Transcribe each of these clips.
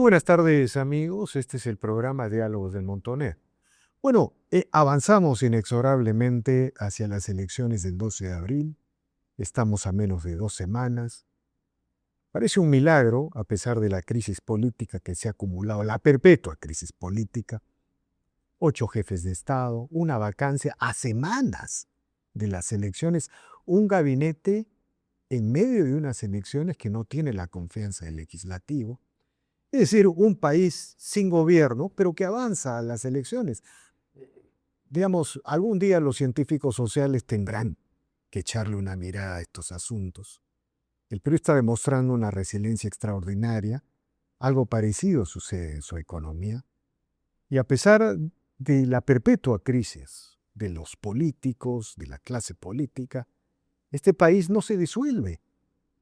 buenas tardes, amigos. Este es el programa Diálogos del Montoner. Bueno, avanzamos inexorablemente hacia las elecciones del 12 de abril. Estamos a menos de 2 semanas. Parece un milagro, a pesar de la crisis política que se ha acumulado, la perpetua crisis política. 8 jefes de Estado, una vacancia a semanas de las elecciones, un gabinete en medio de unas elecciones que no tiene la confianza del legislativo. Es decir, un país sin gobierno, pero que avanza a las elecciones. Digamos, algún día los científicos sociales tendrán que echarle una mirada a estos asuntos. El Perú está demostrando una resiliencia extraordinaria. Algo parecido sucede en su economía. Y a pesar de la perpetua crisis de los políticos, de la clase política, este país no se disuelve.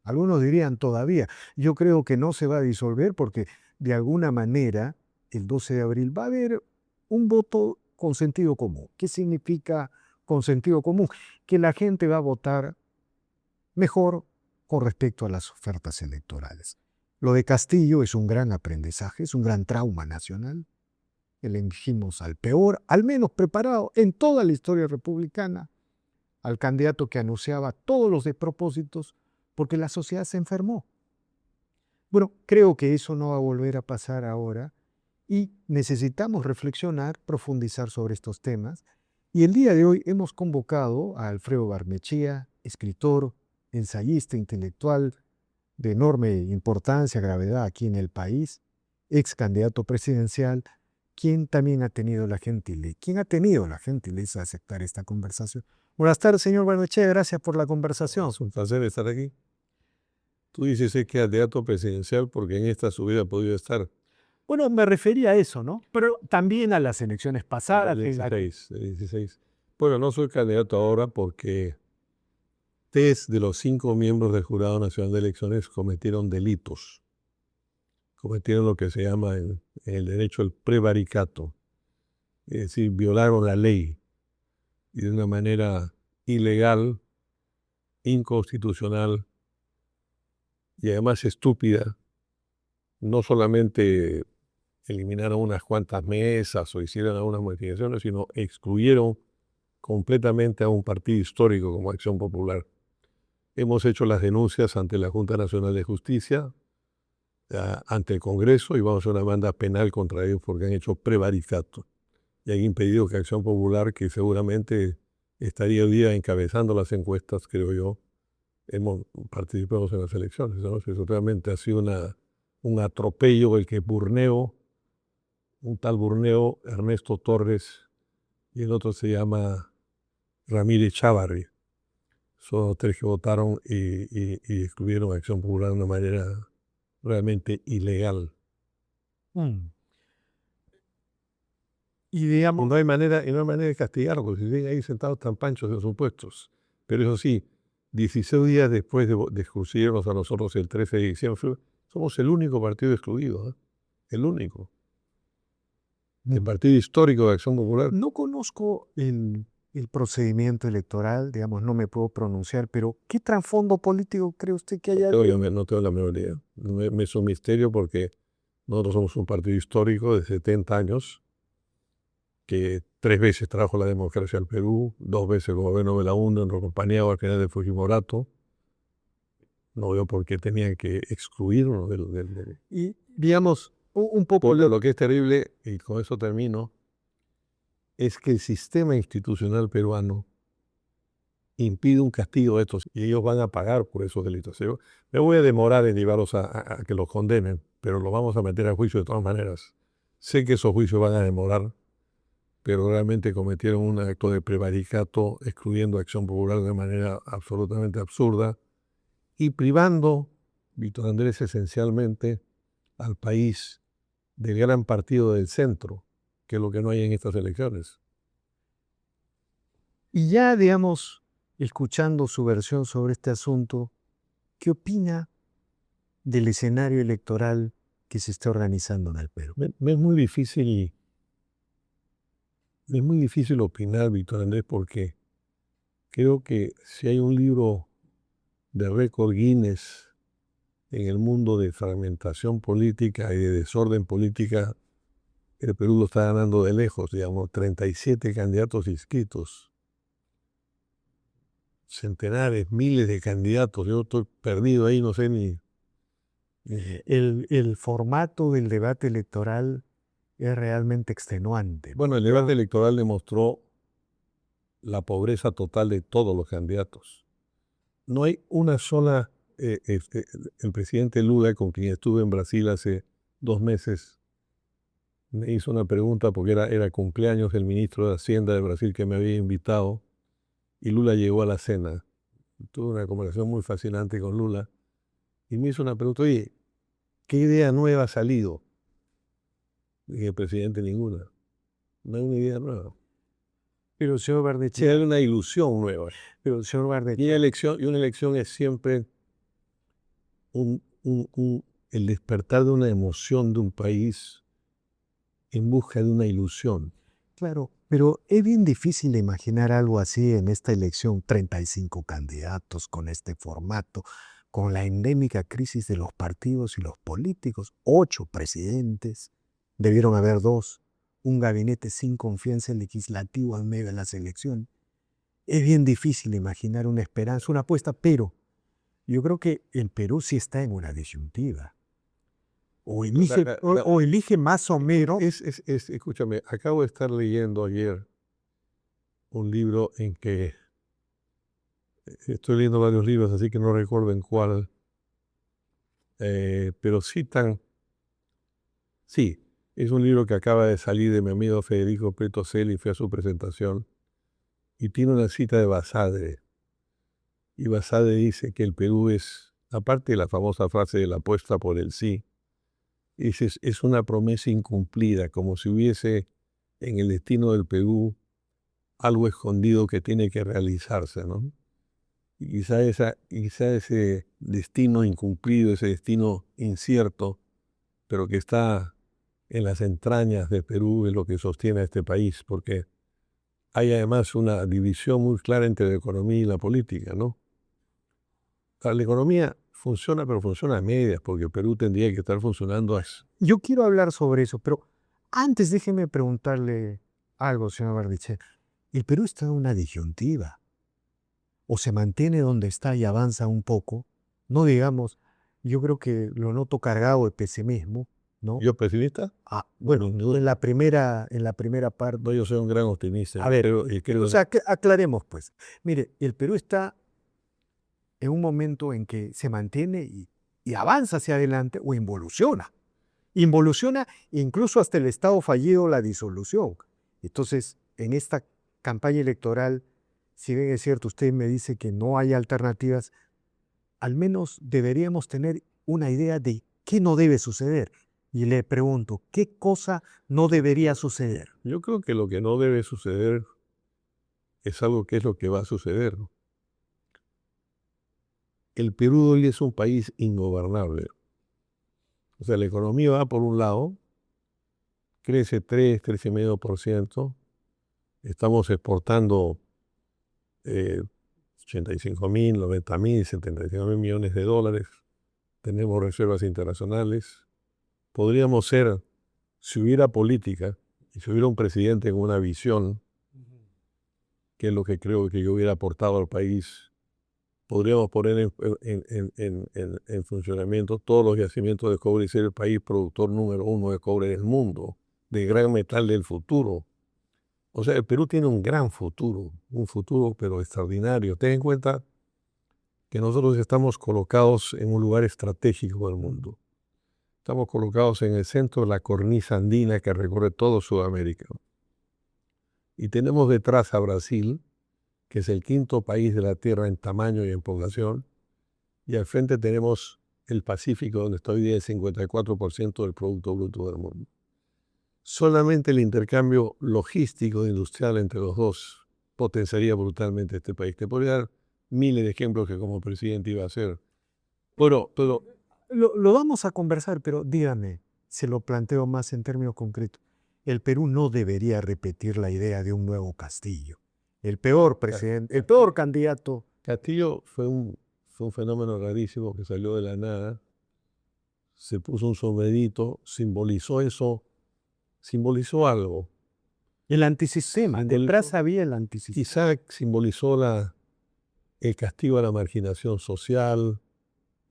Algunos dirían todavía. Yo creo que no se va a disolver porque de alguna manera el 12 de abril va a haber un voto con sentido común. ¿Qué significa con sentido común? Que la gente va a votar mejor con respecto a las ofertas electorales. Lo de Castillo es un gran aprendizaje, es un gran trauma nacional. Elegimos al peor, al menos preparado en toda la historia republicana, al candidato que anunciaba todos los despropósitos, porque la sociedad se enfermó. Bueno, creo que eso no va a volver a pasar ahora y necesitamos reflexionar, profundizar sobre estos temas. Y el día de hoy hemos convocado a Alfredo Barnechea, escritor, ensayista intelectual de enorme importancia, gravedad aquí en el país, ex candidato presidencial, quien también ha tenido la gentileza de aceptar esta conversación. Buenas tardes, señor Barnechea, gracias por la conversación. Es un placer estar aquí. Tú dices que es candidato presidencial porque en esta subida ha podido estar. Bueno, me refería a eso, ¿no? Pero también a las elecciones pasadas. El 16. Bueno, no soy candidato ahora porque 3 de los 5 miembros del Jurado Nacional de Elecciones cometieron delitos. Cometieron lo que se llama en el derecho el prevaricato. Es decir, violaron la ley y de una manera ilegal, inconstitucional y además estúpida. No solamente eliminaron unas cuantas mesas o hicieron algunas modificaciones, sino excluyeron completamente a un partido histórico como Acción Popular. Hemos hecho las denuncias ante la Junta Nacional de Justicia, ante el Congreso, y vamos a hacer una demanda penal contra ellos porque han hecho prevaricato y han impedido que Acción Popular, que seguramente estaría hoy día encabezando las encuestas, creo yo, participamos en las elecciones, ¿no? Eso realmente ha sido un atropello el que un tal Burneo, Ernesto Torres, y el otro se llama Ramírez Chávarri. Son los 3 que votaron y excluyeron a Acción Popular de una manera realmente ilegal. Y digamos, No hay manera de castigarlos, porque siguen ahí sentados tan panchos en sus puestos. Pero eso sí, 16 días después de excluirnos a nosotros el 13 de diciembre, somos el único partido excluido, ¿eh? El único. El partido histórico de Acción Popular. no conozco el procedimiento electoral, digamos, no me puedo pronunciar, pero ¿qué trasfondo político cree usted que haya? No tengo la menor idea. Me es un misterio porque nosotros somos un partido histórico de 70 años que 3 veces trajo la democracia al Perú, 2 veces como gobierno de la UNA, nos acompañaba al final de Fujimorato. No veo por qué tenían que excluirnos del. Y digamos, un poco Lo que es terrible, y con eso termino, es que el sistema institucional peruano impide un castigo de estos y ellos van a pagar por esos delitos. Yo me voy a demorar en llevarlos a que los condenen, pero los vamos a meter a juicio de todas maneras. Sé que esos juicios van a demorar, pero realmente cometieron un acto de prevaricato excluyendo a Acción Popular de manera absolutamente absurda y privando, Víctor Andrés, esencialmente al país del gran partido del centro, que es lo que no hay en estas elecciones. Y ya, digamos, escuchando su versión sobre este asunto, ¿qué opina del escenario electoral que se está organizando en el Perú? Me es muy difícil opinar, Víctor Andrés, porque creo que si hay un libro de récord Guinness en el mundo de fragmentación política y de desorden política, el Perú lo está ganando de lejos, digamos, 37 candidatos inscritos, centenares, miles de candidatos. Yo estoy perdido ahí, no sé ni... El formato del debate electoral es realmente extenuante. Bueno, el debate electoral demostró la pobreza total de todos los candidatos. No hay una sola... el presidente Lula, con quien estuve en Brasil hace 2 meses, me hizo una pregunta porque era cumpleaños del ministro de Hacienda de Brasil que me había invitado y Lula llegó a la cena. Tuve una conversación muy fascinante con Lula y me hizo una pregunta: oye, ¿qué idea nueva ha salido? Dije: presidente, ninguna. No hay una idea nueva. Pero, señor Sí, Barnechea, hay una ilusión nueva. pero, señor Y Barnechea, una elección es siempre el despertar de una emoción de un país en busca de una ilusión. claro, pero es bien difícil imaginar algo así en esta elección, 35 candidatos con este formato, con la endémica crisis de los partidos y los políticos, 8 presidentes, debieron haber 2, un gabinete sin confianza legislativa en medio de las elecciones. Es bien difícil imaginar una esperanza, una apuesta, pero yo creo que el Perú sí está en una disyuntiva. O elige más o menos. Escúchame, acabo de estar leyendo ayer un libro en que estoy leyendo varios libros, así que no recuerdo en cuál, pero sí, es un libro que acaba de salir de mi amigo Federico Prieto Celi, fui a su presentación, y tiene una cita de Basadre, y Basadre dice que el Perú es, aparte de la famosa frase de la apuesta por el sí, es una promesa incumplida, como si hubiese en el destino del Perú algo escondido que tiene que realizarse, ¿no? Y quizá ese destino incumplido, ese destino incierto, pero que está en las entrañas de Perú, es lo que sostiene a este país, porque hay además una división muy clara entre la economía y la política, ¿no? La economía funciona, pero funciona a medias, porque Perú tendría que estar funcionando Yo quiero hablar sobre eso, pero antes déjeme preguntarle algo, señor Bardiche. El Perú está en una disyuntiva. O se mantiene donde está y avanza un poco, no digamos, yo creo que lo noto cargado de pesimismo, ¿no? ¿Yo pesimista? Bueno, en la primera parte. No, yo soy un gran optimista. A ver, o sea, aclaremos pues. Mire, el Perú está en un momento en que se mantiene y avanza hacia adelante o involuciona. Involuciona incluso hasta el Estado fallido, la disolución. Entonces, en esta campaña electoral, si bien es cierto, usted me dice que no hay alternativas, al menos deberíamos tener una idea de qué no debe suceder. Y le pregunto, ¿qué cosa no debería suceder? Yo creo que lo que no debe suceder es algo que es lo que va a suceder. El Perú hoy es un país ingobernable. O sea, la economía va por un lado, crece 3,5%. Estamos exportando 85.000, 90.000, 75.000 millones de dólares. Tenemos reservas internacionales. Podríamos ser, si hubiera política y si hubiera un presidente con una visión, que es lo que creo que yo hubiera aportado al país, podríamos poner en funcionamiento todos los yacimientos de cobre y ser el país productor número 1 de cobre del mundo, de gran metal del futuro. O sea, el Perú tiene un gran futuro, un futuro pero extraordinario. Ten en cuenta que nosotros estamos colocados en un lugar estratégico del mundo. Estamos colocados en el centro de la cornisa andina que recorre todo Sudamérica. Y tenemos detrás a Brasil, que es el 5.º país de la Tierra en tamaño y en población, y al frente tenemos el Pacífico, donde está hoy día el 54% del Producto Bruto del mundo. Solamente el intercambio logístico e industrial entre los dos potenciaría brutalmente este país. Te podría dar miles de ejemplos que como presidente iba a hacer. Pero Lo vamos a conversar, pero dígame, se lo planteo más en términos concretos. El Perú no debería repetir la idea de un nuevo Castillo. El peor presidente, el peor candidato. Castillo fue un fenómeno rarísimo que salió de la nada. se puso un sombrerito, simbolizó eso, simbolizó algo. El antisistema, detrás había el antisistema. Quizá simbolizó el castigo a la marginación social.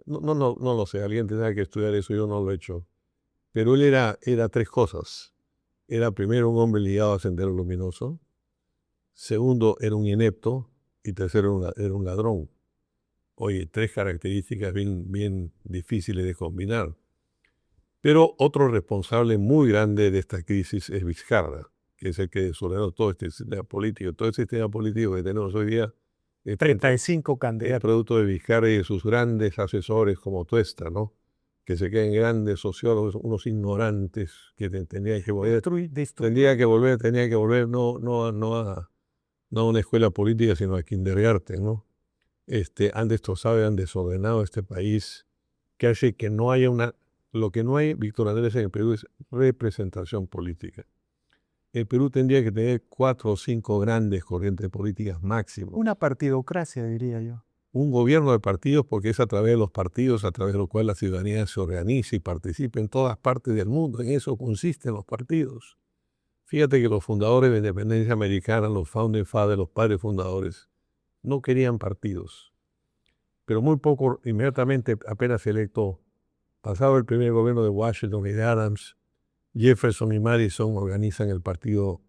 No lo sé, alguien tendrá que estudiar eso, yo no lo he hecho. Pero él era tres cosas. Era primero un hombre ligado a Sendero Luminoso, segundo era un inepto y tercero era un ladrón. Oye, tres características bien difíciles de combinar. Pero otro responsable muy grande de esta crisis es Vizcarra, que es el que desordenó todo este sistema político. Todo el sistema político que tenemos hoy día 35 es candidatos. producto de Vizcarra y de sus grandes asesores como Tuesta, ¿no? Que se queden grandes sociólogos, unos ignorantes que tendrían que volver, tenía que volver no a una escuela política, sino a kindergarten, ¿no? Han destrozado y han desordenado este país, que hace que no haya lo que no hay, Víctor Andrés, en el Perú es representación política. El Perú tendría que tener 4 o 5 grandes corrientes políticas máximo. Una partidocracia, diría yo. Un gobierno de partidos, porque es a través de los partidos, a través de lo cual la ciudadanía se organiza y participa en todas partes del mundo. En eso consisten los partidos. Fíjate que los fundadores de la independencia americana, los founding fathers, los padres fundadores, no querían partidos. Pero muy poco, inmediatamente, apenas electo, pasado el primer gobierno de Washington y de Adams, Jefferson y Madison organizan el partido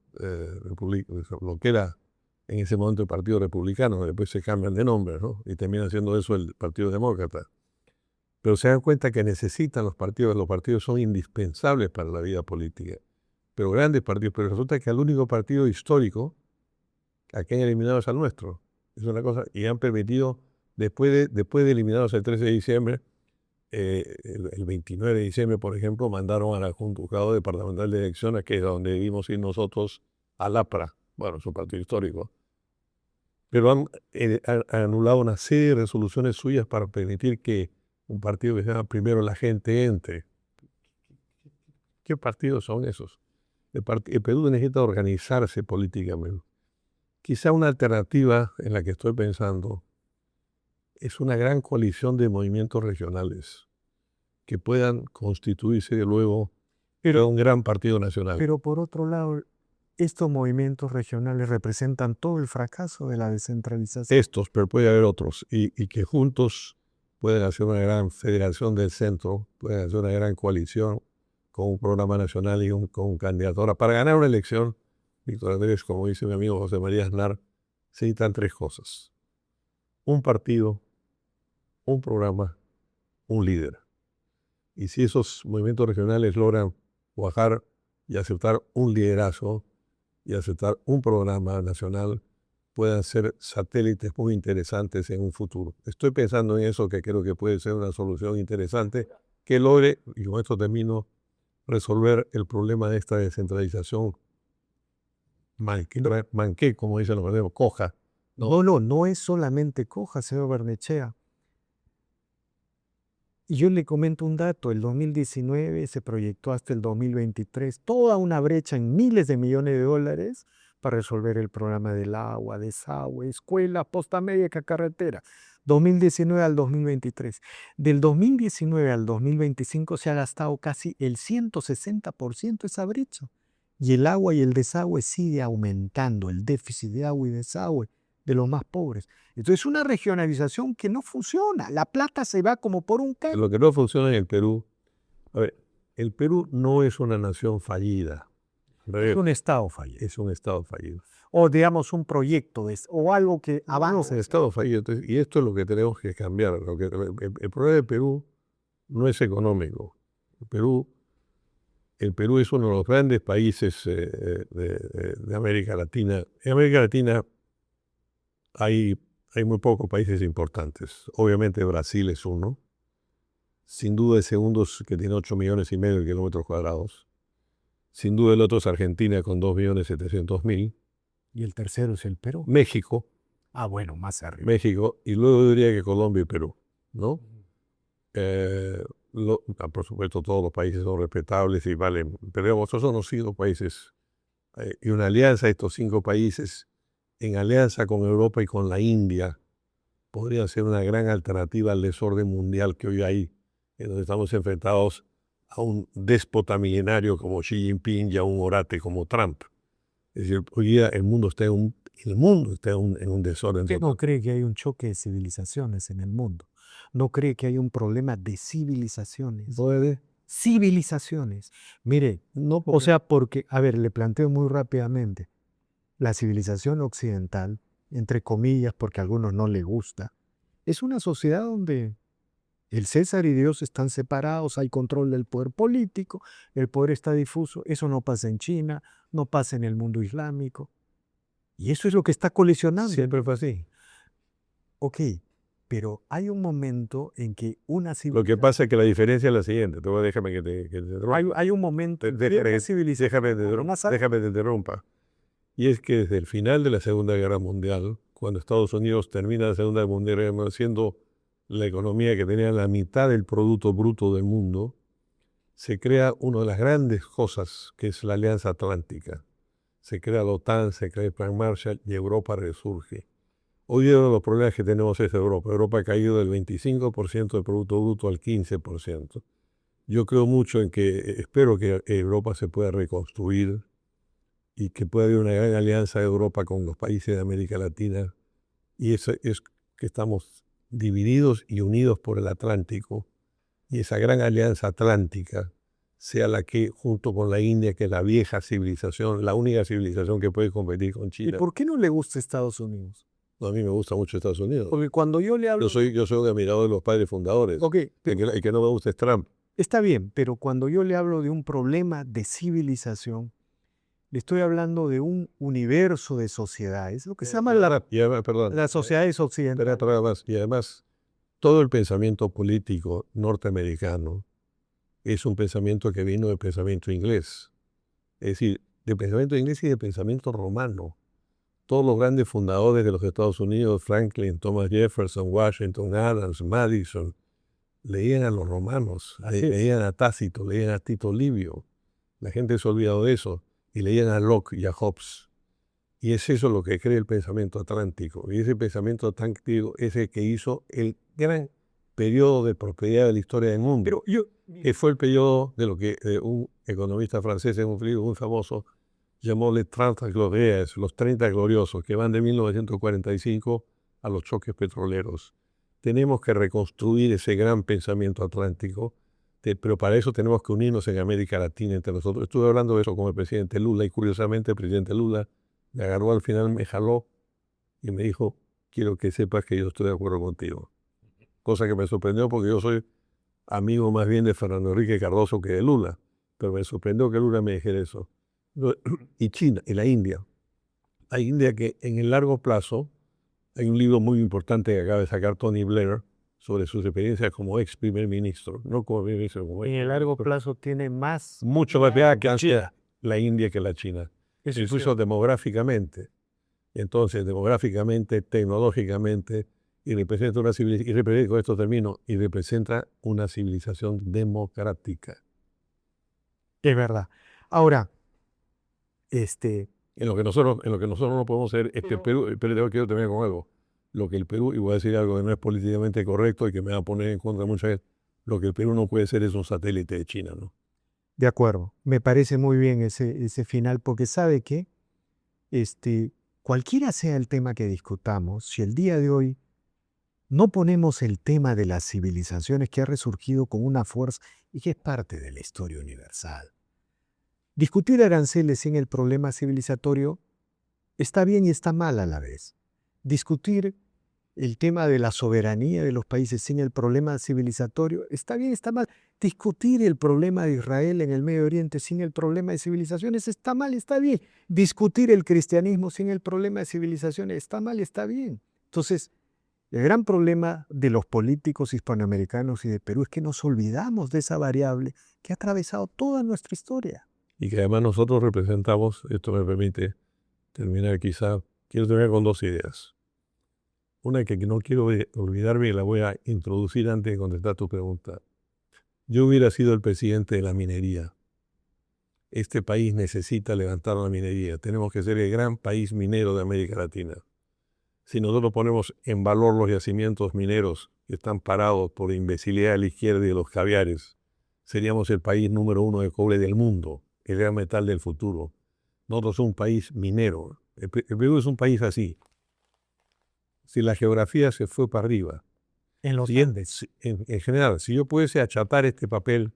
lo que era en ese momento el Partido Republicano, después se cambian de nombre, ¿no? Y terminan siendo eso el Partido Demócrata. Pero se dan cuenta que necesitan los partidos son indispensables para la vida política. Pero grandes partidos, pero resulta que el único partido histórico a que han eliminado es al nuestro. Es una cosa, y han permitido, después de eliminados el 13 de diciembre, el 29 de diciembre, por ejemplo, mandaron al Juzgado Departamental de Elecciones, que es donde debimos ir nosotros, al APRA, bueno, es un partido histórico, pero han anulado una serie de resoluciones suyas para permitir que un partido que se llama Primero la Gente entre. ¿Qué partidos son esos? El Perú necesita organizarse políticamente. Quizá una alternativa en la que estoy pensando es una gran coalición de movimientos regionales que puedan constituirse de luego en un gran partido nacional. Pero por otro lado, estos movimientos regionales representan todo el fracaso de la descentralización. Estos, pero puede haber otros, y que juntos pueden hacer una gran federación del centro, pueden hacer una gran coalición con un programa nacional y con un candidato. Ahora, para ganar una elección, Víctor Andrés, como dice mi amigo José María Aznar, se necesitan 3 cosas. Un partido, un programa, un líder. Y si esos movimientos regionales logran cuajar y aceptar un liderazgo y aceptar un programa nacional, puedan ser satélites muy interesantes en un futuro. Estoy pensando en eso, que creo que puede ser una solución interesante que logre, y con esto termino, resolver el problema de esta descentralización manqué, como dicen los verdaderos, coja. No es solamente coja, señor Barnechea. Y yo le comento un dato, el 2019 se proyectó hasta el 2023, toda una brecha en miles de millones de dólares para resolver el problema del agua, desagüe, escuela, posta médica, carretera. 2019 al 2023. Del 2019 al 2025 se ha gastado casi el 160% esa brecha. Y el agua y el desagüe sigue aumentando, el déficit de agua y desagüe de los más pobres. Entonces, una regionalización que no funciona. La plata se va como por un caño. Lo que no funciona en el Perú, a ver, el Perú no es una nación fallida. Es un Estado fallido. Es un Estado fallido. O digamos un proyecto o algo que avance. Es un Estado fallido. Entonces, y esto es lo que tenemos que cambiar. El problema del Perú no es económico. El Perú es uno de los grandes países de América Latina. En América Latina hay muy pocos países importantes. Obviamente Brasil es uno. Sin duda el segundo, que tiene 8,5 millones de kilómetros cuadrados. Sin duda el otro es Argentina con 2,700,000. Y el tercero es el Perú. México. Ah, bueno, más arriba. México. Y luego diría que Colombia y Perú, ¿no? Por supuesto todos los países son respetables y valen. Pero esos son los 5 países. Y una alianza de estos 5 países, en alianza con Europa y con la India, podría ser una gran alternativa al desorden mundial que hoy hay en donde estamos enfrentados a un déspota milenario como Xi Jinping y a un orate como Trump. Es decir, hoy día el mundo está en un desorden ¿Usted total. no cree que hay un choque de civilizaciones en el mundo? ¿No cree que hay un problema de civilizaciones? ¿Puede? Civilizaciones. Mire, No, o sea, porque, a ver, le planteo muy rápidamente, la civilización occidental, entre comillas, porque a algunos no le gusta, es una sociedad donde el César y Dios están separados, hay control del poder político, el poder está difuso, eso no pasa en China, no pasa en el mundo islámico. Y eso es lo que está colisionando. siempre fue así. Ok, pero hay un momento en que una Lo que civilización... pasa es que la diferencia es la siguiente. Déjame que te Hay un momento en que una déjame civilización... déjame te interrumpa. Y es que desde el final de la Segunda Guerra Mundial, cuando Estados Unidos termina la Segunda Guerra Mundial siendo la economía que tenía la mitad del Producto Bruto del mundo, se crea una de las grandes cosas que es la Alianza Atlántica. Se crea la OTAN, se crea el Plan Marshall y Europa resurge. Hoy día uno de los problemas que tenemos es Europa. Europa ha caído del 25% del Producto Bruto al 15%. Yo creo mucho en que, espero que Europa se pueda reconstruir y que pueda haber una gran alianza de Europa con los países de América Latina. Y eso es que estamos divididos y unidos por el Atlántico. Y esa gran alianza atlántica sea la que, junto con la India, que es la vieja civilización, la única civilización que puede competir con ¿Y China. por qué no le gusta Estados Unidos? No, a mí me gusta mucho Estados Unidos. Porque cuando yo le hablo... Yo soy un admirador de los padres fundadores. Ok, El que no me gusta es Trump. está bien, pero cuando yo le hablo de un problema de civilización, le estoy hablando de un universo de sociedades, lo que se llama las sociedades occidentales. Y además, todo el pensamiento político norteamericano es un pensamiento que vino del pensamiento inglés. Es decir, del pensamiento inglés y del pensamiento romano. Todos los grandes fundadores de los Estados Unidos, Franklin, Thomas Jefferson, Washington, Adams, Madison, leían a los romanos, leían a Tácito, leían a Tito Livio. La gente se ha olvidado de eso. Y leían a Locke y a Hobbes. Y es eso lo que crea el pensamiento atlántico. Y ese pensamiento atlántico es el que hizo el gran periodo de prosperidad de la historia del mundo. Que fue el periodo de lo que un economista francés en un libro muy famoso llamó Les 30 Glorieuses, los 30 gloriosos, que van de 1945 a los choques petroleros. Tenemos que reconstruir ese gran pensamiento atlántico, pero para eso tenemos que unirnos en América Latina entre nosotros. Estuve hablando de eso con el presidente Lula y curiosamente el presidente Lula me agarró al final, me jaló y me dijo, quiero que sepas que yo estoy de acuerdo contigo. Cosa que me sorprendió porque yo soy amigo más bien de Fernando Enrique Cardoso que de Lula, pero me sorprendió que Lula me dijera eso. Y China, y la India. La India que en el largo plazo, hay un libro muy importante que acaba de sacar Tony Blair sobre sus experiencias como ex primer ministro, no como primer ministro, como En el largo plazo tiene mucho más que China, la India que la China. Incluso demográficamente. Entonces, demográficamente, tecnológicamente, y representa una civilización, y representa, con esto termino, y representa una civilización democrática. Es verdad. Ahora, En lo que nosotros no podemos ser, es que el Perú, pero quiero terminar con algo. Lo que el Perú, y voy a decir algo que no es políticamente correcto y que me va a poner en contra muchas veces, lo que el Perú no puede ser es un satélite de China, ¿no? de acuerdo, me parece muy bien ese final, porque sabe que cualquiera sea el tema que discutamos, si el día de hoy no ponemos el tema de las civilizaciones que ha resurgido con una fuerza y que es parte de la historia universal. Discutir aranceles sin el problema civilizatorio está bien y está mal a la vez. Discutir el tema de la soberanía de los países sin el problema civilizatorio está bien, está mal. Discutir el problema de Israel en el Medio Oriente sin el problema de civilizaciones está mal, está bien. Discutir el cristianismo sin el problema de civilizaciones está mal, está bien. Entonces, el gran problema de los políticos hispanoamericanos y de Perú es que nos olvidamos de esa variable que ha atravesado toda nuestra historia. Y que además nosotros representamos, esto me permite terminar quizá, quiero terminar con dos ideas. Una que no quiero olvidarme y la voy a introducir antes de contestar tu pregunta. Yo hubiera sido el presidente de la minería. Este país necesita levantar la minería. Tenemos que ser el gran país minero de América Latina. Si nosotros ponemos en valor los yacimientos mineros que están parados por imbecilidad de la izquierda y de los caviares, seríamos el país número 1 de cobre del mundo, el gran metal del futuro. Nosotros somos un país minero. El Perú es un país así. Si la geografía se fue para arriba, En los si Andes. en general, si yo pudiese achatar este papel,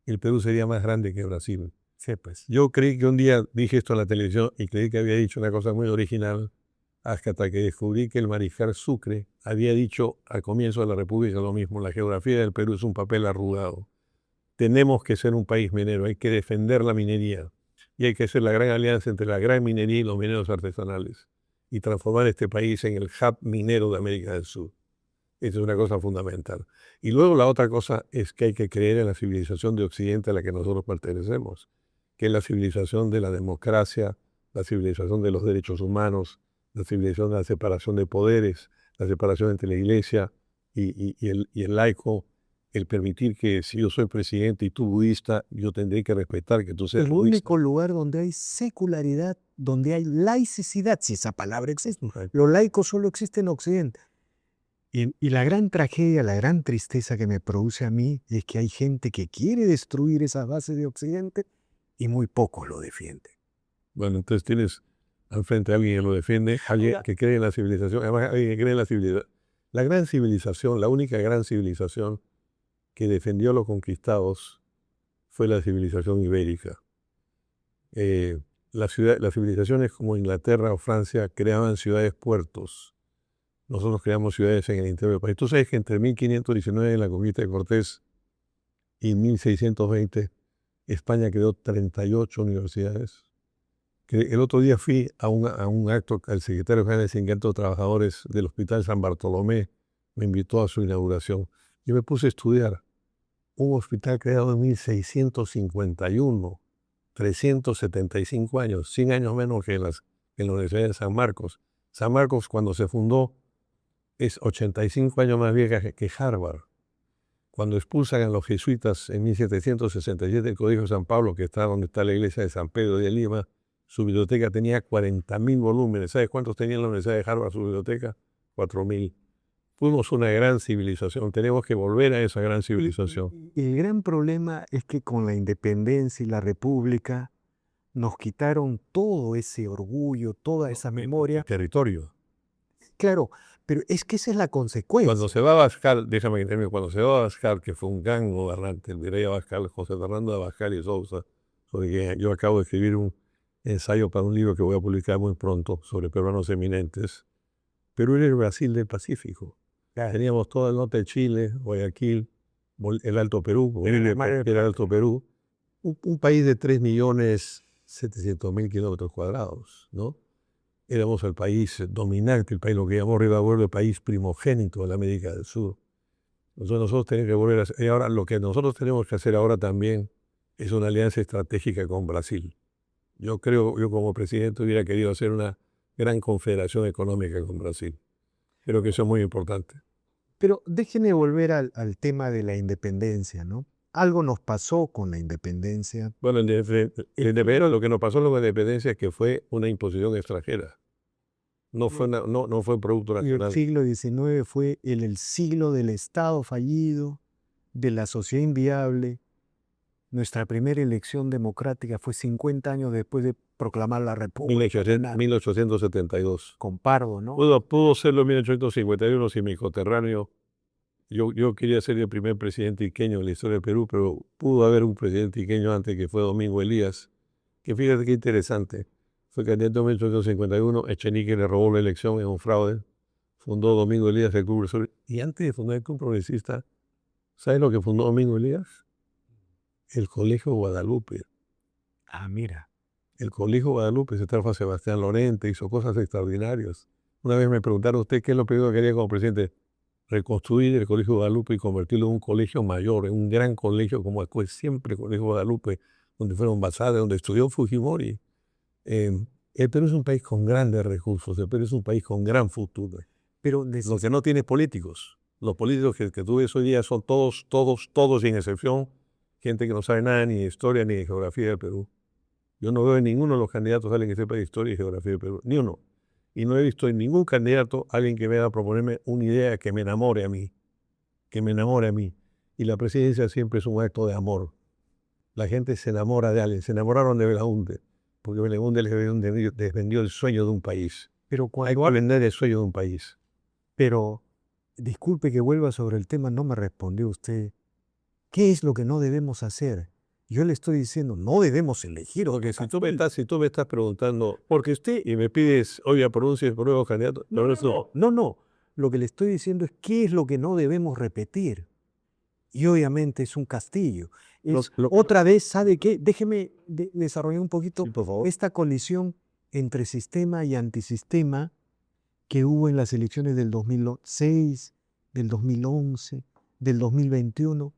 el Perú sería más grande que Brasil. Sí, pues. Yo creí que un día dije esto en la televisión y creí que había dicho una cosa muy original, hasta que descubrí que el mariscal Sucre había dicho al comienzo de la República lo mismo: la geografía del Perú es un papel arrugado. Tenemos que ser un país minero, hay que defender la minería y hay que hacer la gran alianza entre la gran minería y los mineros artesanales y transformar este país en el hub minero de América del Sur. Esa es una cosa fundamental. Y luego la otra cosa es que hay que creer en la civilización de Occidente a la que nosotros pertenecemos, que es la civilización de la democracia, la civilización de los derechos humanos, la civilización de la separación de poderes, la separación entre la iglesia y el laico, el permitir que si yo soy presidente y tú budista, yo tendré que respetar que tú seas El budista. único lugar donde hay secularidad, donde hay laicidad, si esa palabra existe. Right. Lo laico solo existe en Occidente. Y la gran tragedia, la gran tristeza que me produce a mí es que hay gente que quiere destruir esa base de Occidente y muy pocos lo defienden. Bueno, entonces tienes al frente a alguien que lo defiende, alguien que cree en la civilización, además alguien que cree en la civilización. La gran civilización, la única gran civilización que defendió a los conquistados fue la civilización ibérica. Las civilizaciones como Inglaterra o Francia creaban ciudades-puertos. Nosotros creamos ciudades en el interior del país. Tú sabes que entre 1519, en la conquista de Cortés, y 1620, España creó 38 universidades. El otro día fui a un acto, al secretario general del Sindicato de Trabajadores del Hospital San Bartolomé me invitó a su inauguración. Yo me puse a estudiar un hospital creado en 1651, 375 años, 100 años menos que en la Universidad de San Marcos. San Marcos, cuando se fundó, es 85 años más vieja que Harvard. Cuando expulsan a los jesuitas en 1767 del Colegio de San Pablo, que está donde está la iglesia de San Pedro de Lima, su biblioteca tenía 40.000 volúmenes. ¿Sabes cuántos tenía en la Universidad de Harvard su biblioteca? 4.000. Fuimos una gran civilización, tenemos que volver a esa gran civilización. Y el gran problema es que con la independencia y la república nos quitaron todo ese orgullo, toda esa memoria. Territorio. Claro, pero es que esa es la consecuencia. Cuando se va a Abascal, déjame que termine, cuando se va a Abascal, que fue un gran gobernante, el virrey Abascal, José Fernando Abascal y Sousa, sobre quien yo acabo de escribir un ensayo para un libro que voy a publicar muy pronto sobre peruanos eminentes. Perú era el Brasil del Pacífico. Claro. Teníamos todo el norte de Chile, Guayaquil, el Alto Perú, el Alto Perú, un país de 3.700.000 kilómetros cuadrados, ¿no? Éramos el país dominante, el país, lo que llamó Rivadavia, el país primogénito de la América del Sur. Nosotros tenemos que volver a hacer, y ahora lo que nosotros tenemos que hacer ahora también es una alianza estratégica con Brasil. Yo como presidente hubiera querido hacer una gran confederación económica con Brasil. Creo que eso es muy importante. Pero déjenme volver al tema de la independencia, ¿no? Algo nos pasó con la independencia. Bueno, lo que nos pasó con la independencia es que fue una imposición extranjera. No fue producto Y el nacional. siglo XIX fue el siglo del Estado fallido, de la sociedad inviable. Nuestra primera elección democrática fue 50 años después de proclamar la República. 1872. Con Pardo, ¿no? Pudo serlo en 1851 si mi coterráneo. Yo quería ser el primer presidente iqueño en la historia del Perú, pero pudo haber un presidente iqueño antes, que fue Domingo Elías, que fíjate qué interesante. Fue candidato en 1851, Echenique le robó la elección en un fraude, fundó Domingo Elías el Club Progresista, y antes de fundar el Club Progresista, ¿sabes lo que fundó Domingo Elías? El Colegio Guadalupe. Ah, mira. El Colegio Guadalupe se trajo a Sebastián Lorente, hizo cosas extraordinarias. Una vez me preguntaron, ¿usted qué es lo primero que quería como presidente? Reconstruir el Colegio Guadalupe y convertirlo en un colegio mayor, en un gran colegio como fue siempre el Colegio Guadalupe, donde fueron basadas, donde estudió Fujimori. El Perú es un país con grandes recursos, el Perú es un país con gran futuro. Pero lo que no tiene es políticos. Los políticos que tú ves hoy día son todos, sin excepción, gente que no sabe nada ni de historia ni de geografía del Perú. Yo no veo en ninguno de los candidatos a alguien que sepa de historia y geografía del Perú, ni uno. Y no he visto en ningún candidato alguien que venga a proponerme una idea que me enamore a mí. Que me enamore a mí. Y la presidencia siempre es un acto de amor. La gente se enamora de alguien. Se enamoraron de Belaúnde, porque Belaúnde les vendió el sueño de un país. Pero Hay cuando... que vender el sueño de un país. Pero, disculpe que vuelva sobre el tema, no me respondió usted. ¿Qué es lo que no debemos hacer? Yo le estoy diciendo, no debemos elegir. Porque si tú me estás preguntando, porque usted y me pides, oiga, pronuncie por nuevo candidato, No. Lo que le estoy diciendo es qué es lo que no debemos repetir. Y obviamente es un castillo. Otra vez, ¿sabe qué? Déjeme desarrollar un poquito por favor. esta colisión entre sistema y antisistema que hubo en las elecciones del 2006, del 2011, del 2021.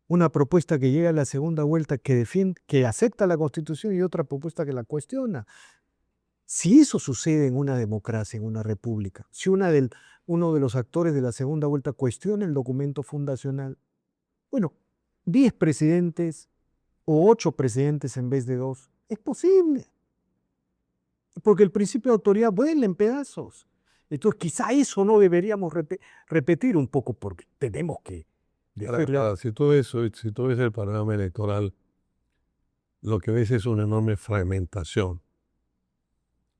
Una propuesta que llega a la segunda vuelta que defiende, que acepta la Constitución y otra propuesta que la cuestiona. Si eso sucede en una democracia, en una república, si uno de los actores de la segunda vuelta cuestiona el documento fundacional, bueno, 10 presidentes o 8 presidentes en vez de 2, es posible. Porque el principio de autoridad vuela en pedazos. Entonces, quizá eso no deberíamos repetir un poco, porque tenemos que... Ahora, si tú ves el panorama electoral, lo que ves es una enorme fragmentación,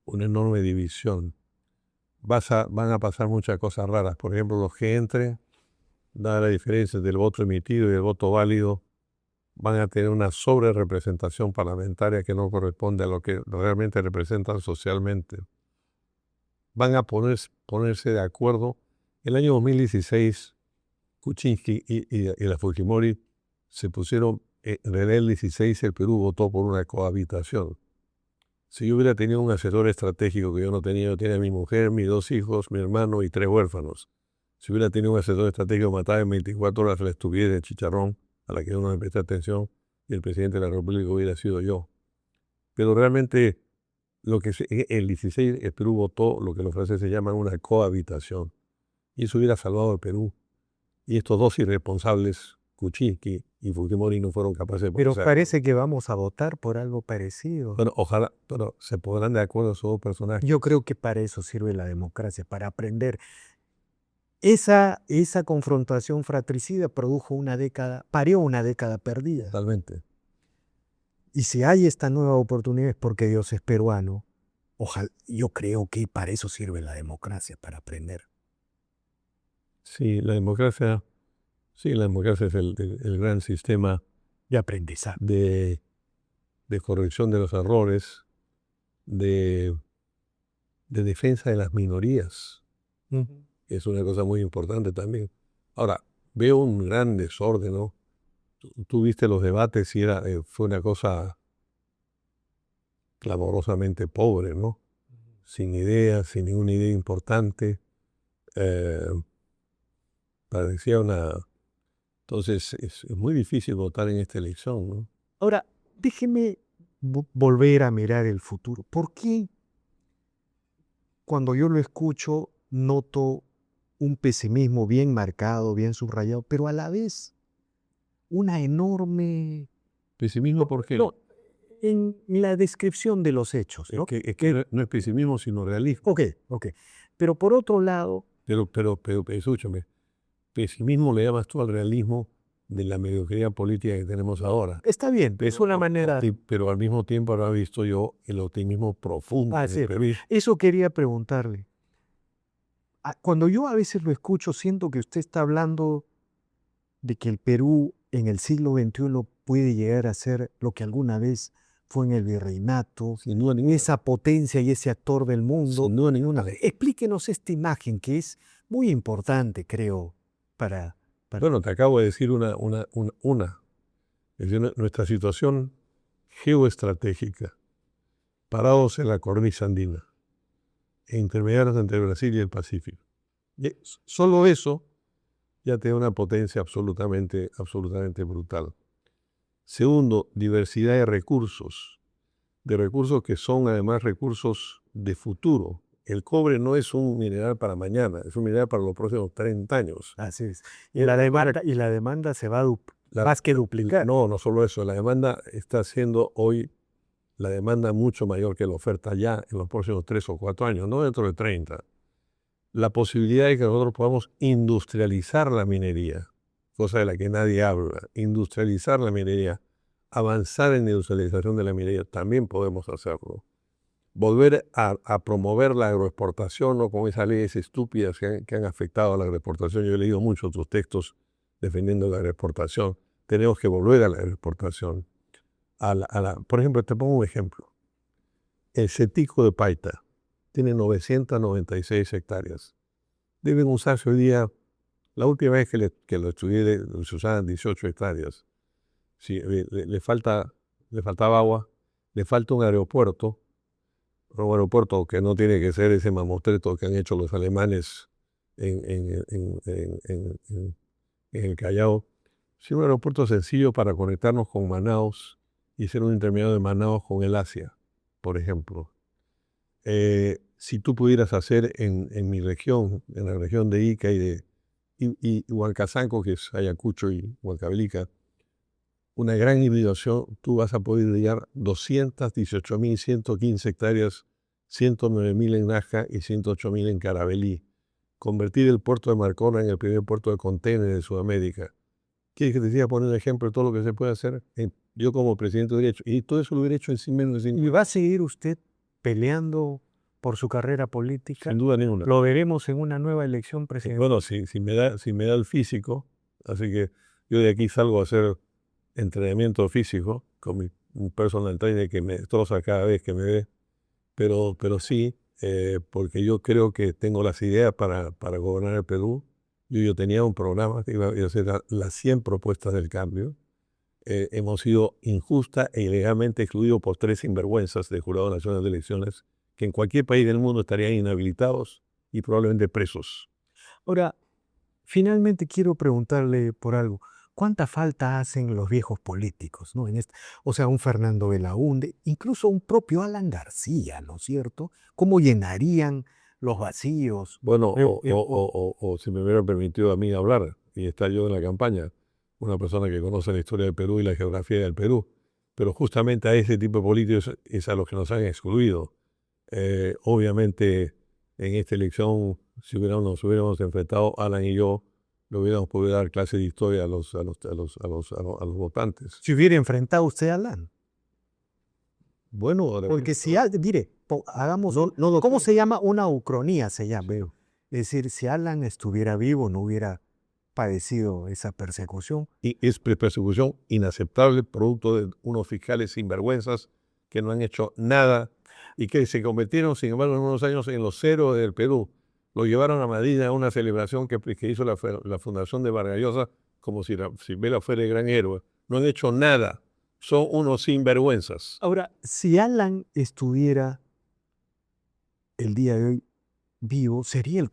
una enorme división. Van a pasar muchas cosas raras. Por ejemplo, los que entren, dada la diferencia del voto emitido y el voto válido, van a tener una sobrerepresentación parlamentaria que no corresponde a lo que realmente representan socialmente. Van a ponerse de acuerdo. El año 2016, Kuczynski y la Fujimori se pusieron, en realidad el 16 el Perú votó por una cohabitación. Si yo hubiera tenido un asesor estratégico que yo no tenía, yo tenía a mi mujer, mis 2 hijos, mi hermano y 3 huérfanos. Si hubiera tenido un asesor estratégico, mataba en 24 horas la estupidez de chicharrón a la que yo no me presté atención y el presidente de la República hubiera sido yo. Pero realmente el 16 el Perú votó lo que los franceses llaman una cohabitación. Y eso hubiera salvado al Perú. Y estos 2 irresponsables, Kuczynski y Fujimori, no fueron capaces de... Pero parece que vamos a votar por algo parecido. Bueno, ojalá, pero se podrán de acuerdo esos 2 personajes. Yo creo que para eso sirve la democracia, para aprender. Esa confrontación fratricida parió una década perdida. Totalmente. Y si hay esta nueva oportunidad es porque Dios es peruano. Ojalá, yo creo que para eso sirve la democracia, para aprender. Sí, la democracia es el gran sistema de aprendizaje, de corrección de los errores, de defensa de las minorías. Es una cosa muy importante también. Ahora, veo un gran desorden, ¿no? Tú viste los debates y fue una cosa clamorosamente pobre, ¿no? Sin ideas, sin ninguna idea importante. Parecía una... Entonces, es muy difícil votar en esta elección, ¿no? Ahora, déjeme volver a mirar el futuro. ¿Por qué cuando yo lo escucho noto un pesimismo bien marcado, bien subrayado, pero a la vez una enorme... ¿Pesimismo por qué? No, en la descripción de los hechos, ¿no? Es que no es pesimismo, sino realismo. Ok. Pero por otro lado... Pero escúchame, pesimismo le llamas tú al realismo de la mediocridad política que tenemos ahora. Está bien, es una manera... Pero al mismo tiempo ahora he visto yo el optimismo profundo. Sí. Eso quería preguntarle. Cuando yo a veces lo escucho, siento que usted está hablando de que el Perú en el siglo XXI puede llegar a ser lo que alguna vez fue en el virreinato, esa potencia y ese actor del mundo. Sin duda ninguna. Explíquenos esta imagen que es muy importante, creo, para... Bueno, te acabo de decir una. Es decir, nuestra situación geoestratégica, parados en la cornisa andina, e intermediarios entre Brasil y el Pacífico. Y solo eso ya te da una potencia absolutamente brutal. Segundo, diversidad de recursos que son además recursos de futuro. El cobre no es un mineral para mañana, es un mineral para los próximos 30 años. Así es. Y la demanda se va más que duplicar. No solo eso, la demanda está siendo hoy la demanda mucho mayor que la oferta ya en los próximos 3 o 4 años, no dentro de 30. La posibilidad de que nosotros podamos industrializar la minería, cosa de la que nadie habla, industrializar la minería, avanzar en la industrialización de la minería, también podemos hacerlo. Volver a promover la agroexportación, no con esas leyes estúpidas que han afectado a la agroexportación. Yo he leído muchos otros textos defendiendo la agroexportación. Tenemos que volver a la agroexportación. Por ejemplo, te pongo un ejemplo. El Cetico de Paita tiene 996 hectáreas. Deben usarse hoy día, la última vez que lo estudié, se usaban 18 hectáreas. Sí, le faltaba agua, le falta un aeropuerto que no tiene que ser ese mamotreto que han hecho los alemanes en el Callao, sino un aeropuerto sencillo para conectarnos con Manaos y ser un intermediario de Manaos con el Asia, por ejemplo. Si tú pudieras hacer en mi región, en la región de Ica y Huancazanco, que es Ayacucho y Huancavelica, una gran hibridación, tú vas a poder llegar 218.115 hectáreas, 109.000 en Naja y 108.000 en Carabelí. Convertir el puerto de Marcona en el primer puerto de contenedores de Sudamérica. ¿Quieres que te siga poniendo ejemplo de todo lo que se puede hacer? Yo como presidente de derecho, y todo eso lo hubiera hecho en menos de 5 años. ¿Y va a seguir usted peleando por su carrera política? Sin duda ninguna. ¿Lo veremos en una nueva elección presidencial? Bueno, si me da el físico, así que yo de aquí salgo a hacer entrenamiento físico con un personal trainer que me destroza cada vez que me ve, pero sí, porque yo creo que tengo las ideas para gobernar el Perú. Yo tenía un programa que iba a hacer las 100 propuestas del cambio. Hemos sido injusta e ilegalmente excluidos por 3 sinvergüenzas del Jurado Nacional de Elecciones que en cualquier país del mundo estarían inhabilitados y probablemente presos. Ahora, finalmente quiero preguntarle por algo. ¿Cuánta falta hacen los viejos políticos, ¿no? O sea, un Fernando Belaúnde, incluso un propio Alan García, ¿no es cierto? ¿Cómo llenarían los vacíos? Bueno, o si me hubiera permitido a mí hablar y estar yo en la campaña, una persona que conoce la historia del Perú y la geografía del Perú, pero justamente a ese tipo de políticos es a los que nos han excluido. Obviamente, en esta elección, si nos hubiéramos enfrentado, Alan y yo, le hubiéramos podido dar clase de historia a los votantes. ¿Se hubiera enfrentado usted a Alan? Bueno, porque si, mire, hagamos, ¿cómo se llama? Una ucronía se llama. Sí. Es decir, si Alan estuviera vivo, no hubiera padecido esa persecución. Y es persecución inaceptable, producto de unos fiscales sinvergüenzas que no han hecho nada y que se convirtieron, sin embargo, en unos años en los héroes del Perú. Lo llevaron a Madrid a una celebración que hizo la Fundación de Vargas Llosa, como si Vela fuera el gran héroe. No han hecho nada. Son unos sinvergüenzas. Ahora, si Alan estuviera el día de hoy vivo, sería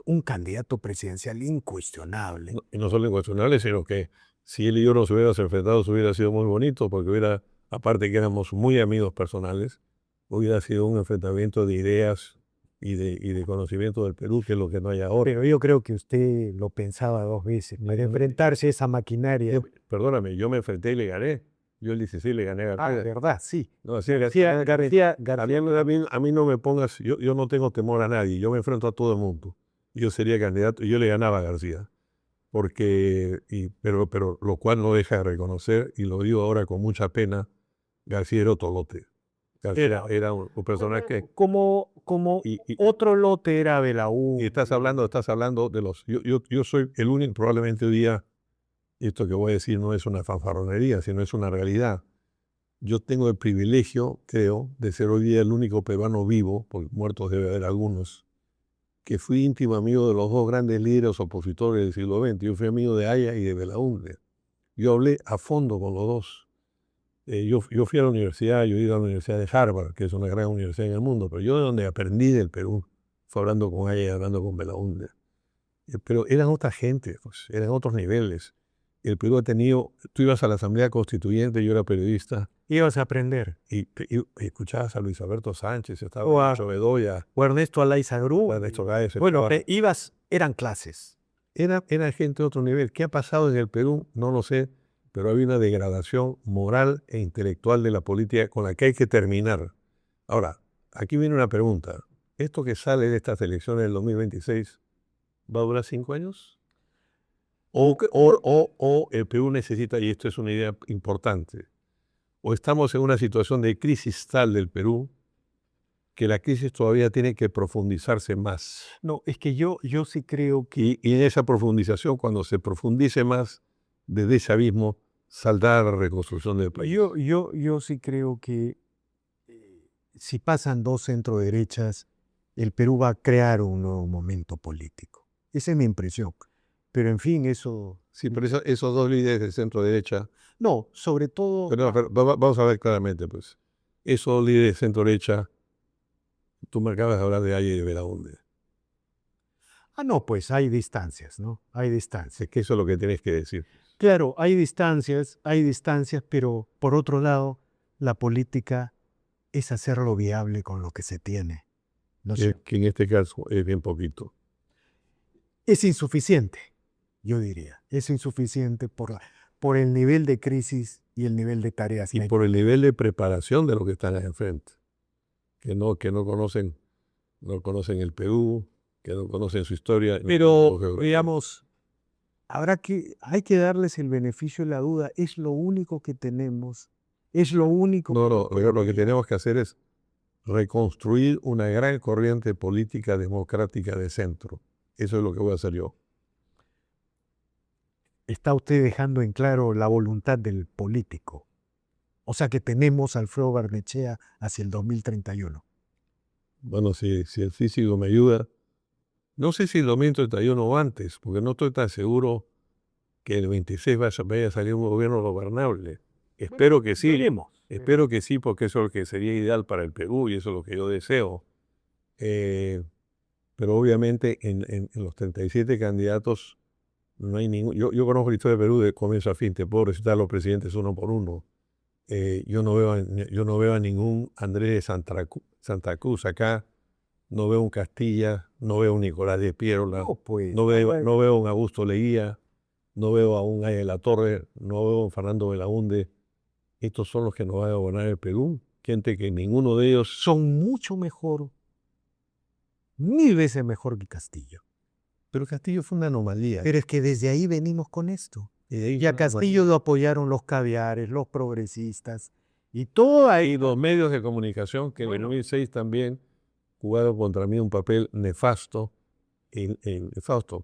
un candidato presidencial incuestionable. Y no solo incuestionable, sino que si él y yo nos hubiéramos enfrentado, hubiera sido muy bonito, porque aparte que éramos muy amigos personales, hubiera sido un enfrentamiento de ideas y de conocimiento del Perú, que es lo que no hay ahora. Pero yo creo que usted lo pensaba 2 veces, para enfrentarse a esa maquinaria. Perdóname, yo me enfrenté y le gané. Yo el 16 le gané a García. ¿Verdad? Sí. No, a mí no me pongas, yo no tengo temor a nadie, yo me enfrento a todo el mundo. Yo sería candidato y yo le ganaba a García. Pero lo cual no deja de reconocer, y lo digo ahora con mucha pena, García era otro lote. García era un personaje. Como otro lote era Belaúnde. Y estás hablando de los. Yo soy el único, probablemente hoy día, esto que voy a decir no es una fanfarronería, sino es una realidad. Yo tengo el privilegio, creo, de ser hoy día el único peruano vivo, porque muertos debe haber algunos, que fui íntimo amigo de los 2 grandes líderes opositores del siglo XX. Yo fui amigo de Haya y de Belaúnde. Yo hablé a fondo con los 2. Yo fui a la universidad, yo he ido a la Universidad de Harvard, que es una gran universidad en el mundo, pero yo de donde aprendí del Perú fue hablando con Haya y hablando con Belaúnde. Pero eran otra gente, pues, eran otros niveles. El Perú ha tenido, tú ibas a la Asamblea Constituyente, yo era periodista. Ibas a aprender. Y escuchabas a Luis Alberto Sánchez, estaba Nacho Bedoya. O Ernesto Alaizagru. Ernesto Gáez. Bueno, eran clases. Era gente de otro nivel. ¿Qué ha pasado en el Perú? No lo sé. pero hay una degradación moral e intelectual de la política con la que hay que terminar. Ahora, aquí viene una pregunta. ¿Esto que sale de estas elecciones del 2026 va a durar 5 años? O el Perú necesita, y esto es una idea importante, o estamos en una situación de crisis tal del Perú que la crisis todavía tiene que profundizarse más. No, es que yo sí creo que Y en esa profundización, cuando se profundice más, desde ese abismo saldrá la reconstrucción del país. yo sí creo que si pasan dos centroderechas, el Perú va a crear un nuevo momento político. Esa es mi impresión. Pero en fin, eso... Sí, pero esos dos líderes de centro derecha, No, sobre todo... pero vamos a ver claramente, pues, esos líderes de centro derecha, tú me acabas de hablar de Ayer y de Belaúnde. no, pues hay distancias, ¿no? Hay distancias. Es que eso es lo que tienes que decir. Claro, hay distancias, pero por otro lado, la política es hacerlo viable con lo que se tiene. ¿No es cierto? Que en este caso es bien poquito. Es insuficiente, yo diría. Es insuficiente por el nivel de crisis y el nivel de tareas. Y por el nivel de preparación de los que están enfrente, que no conocen el Perú, que no conocen su historia. Pero, digamos, hay que darles el beneficio de la duda. Es lo único que tenemos. Es lo único. No, lo que tenemos que hacer es reconstruir una gran corriente política democrática de centro. Eso es lo que voy a hacer yo. Está usted dejando en claro la voluntad del político. O sea que tenemos a Alfredo Barnechea hacia el 2031. Bueno, si el físico me ayuda, no sé si el 2031 o antes, porque no estoy tan seguro que el 26 vaya a salir un gobierno gobernable. Espero que sí. Espero que sí, porque eso es lo que sería ideal para el Perú y eso es lo que yo deseo. Pero obviamente en los 37 candidatos no hay ningún... Yo conozco la historia de Perú de comienzo a fin, te puedo recitar los presidentes uno por uno. Yo no veo a ningún Andrés de Santa Cruz acá, no veo un Castilla, no veo un Nicolás de Piérola, no veo un Augusto Leguía, no veo a un Aya de la Torre, no veo a un Fernando Belaúnde. Estos son los que nos van a gobernar el Perú, gente que ninguno de ellos... Son mucho mejor, 1000 veces mejor que Castillo. Pero Castillo fue una anomalía. Pero es que desde ahí venimos con esto. Y a Castillo lo apoyaron los caviares, los progresistas y y los medios de comunicación que en el 2006 también jugaron contra mí un papel nefasto,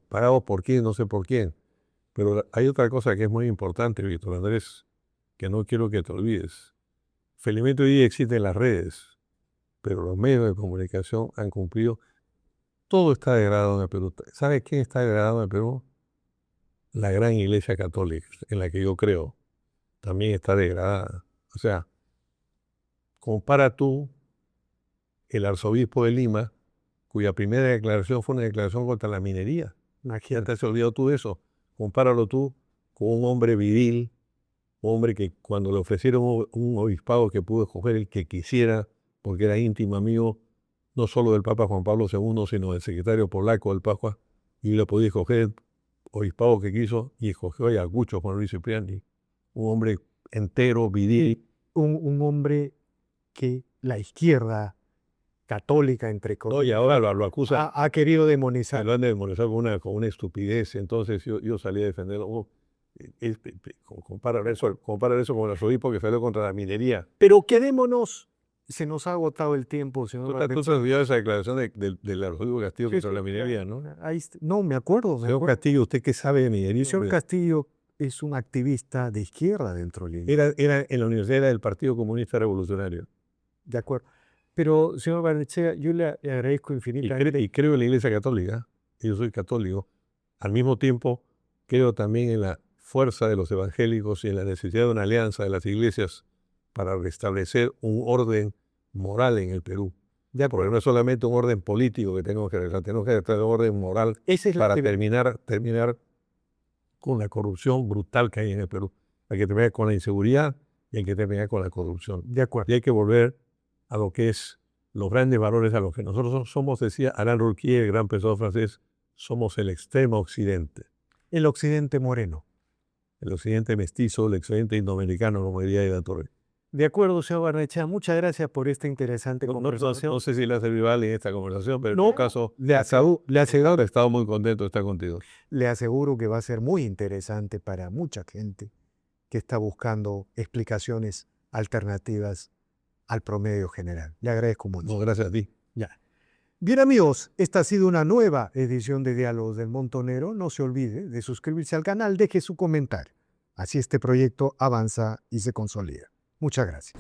pagado por quién, no sé por quién. Pero hay otra cosa que es muy importante, Víctor Andrés, que no quiero que te olvides. Felizmente hoy día existen las redes, pero los medios de comunicación han cumplido. Todo está degradado en el Perú. ¿Sabes quién está degradado en el Perú? La gran Iglesia Católica, en la que yo creo, también está degradada. O sea, compara tú el arzobispo de Lima, cuya primera declaración fue una declaración contra la minería. ¿Ya te has olvidado tú de eso? Compáralo tú con un hombre viril, un hombre que cuando le ofrecieron un obispado que pudo escoger el que quisiera, porque era íntimo amigo no solo del Papa Juan Pablo II, sino del secretario polaco del Papa, y le podía escoger el obispado que quiso, y escogió a Ayacucho, Juan Luis Cipriani, un hombre entero, viril. Un hombre que la izquierda católica, entre comillas, y ahora lo acusa. Ha querido demonizar. Lo han de demonizar con una estupidez. Entonces yo salí a defenderlo. Comparar eso con el arzobispo que salió contra la minería. Pero quedémonos, se nos ha agotado el tiempo, señor. Tú te has olvidado esa declaración del arzobispo Castillo contra la minería, ¿no? No, me acuerdo. Señor Castillo, ¿usted qué sabe de minería? Señor Castillo es un activista de izquierda dentro de Lima. Era en la universidad del Partido Comunista Revolucionario. De acuerdo. Pero, señor Barnechea, yo le agradezco infinitamente. Y creo en la Iglesia Católica. Yo soy católico. Al mismo tiempo, creo también en la fuerza de los evangélicos y en la necesidad de una alianza de las iglesias para restablecer un orden moral en el Perú. Porque no es solamente un orden político que tenemos que realizar, tenemos que realizar un orden moral para terminar con la corrupción brutal que hay en el Perú. Hay que terminar con la inseguridad y hay que terminar con la corrupción. De acuerdo. Y hay que volver a lo que es los grandes valores a los que nosotros somos, decía Alain Rouquier, el gran pensador francés, somos el extremo occidente. El occidente moreno. el occidente mestizo, el occidente indoamericano, como diría Ida Torres. De acuerdo, señor Barnechea. Muchas gracias por esta interesante No conversación. sé si le ha servido a alguien esta conversación, pero en No, todo caso, le aseguro he estado muy contento de estar contigo. Le aseguro que va a ser muy interesante para mucha gente que está buscando explicaciones alternativas al promedio general. Le agradezco mucho. No, gracias a ti. Ya. Bien amigos, esta ha sido una nueva edición de Diálogos del Montonero. No se olvide de suscribirse al canal, deje su comentario. Así este proyecto avanza y se consolida. Muchas gracias.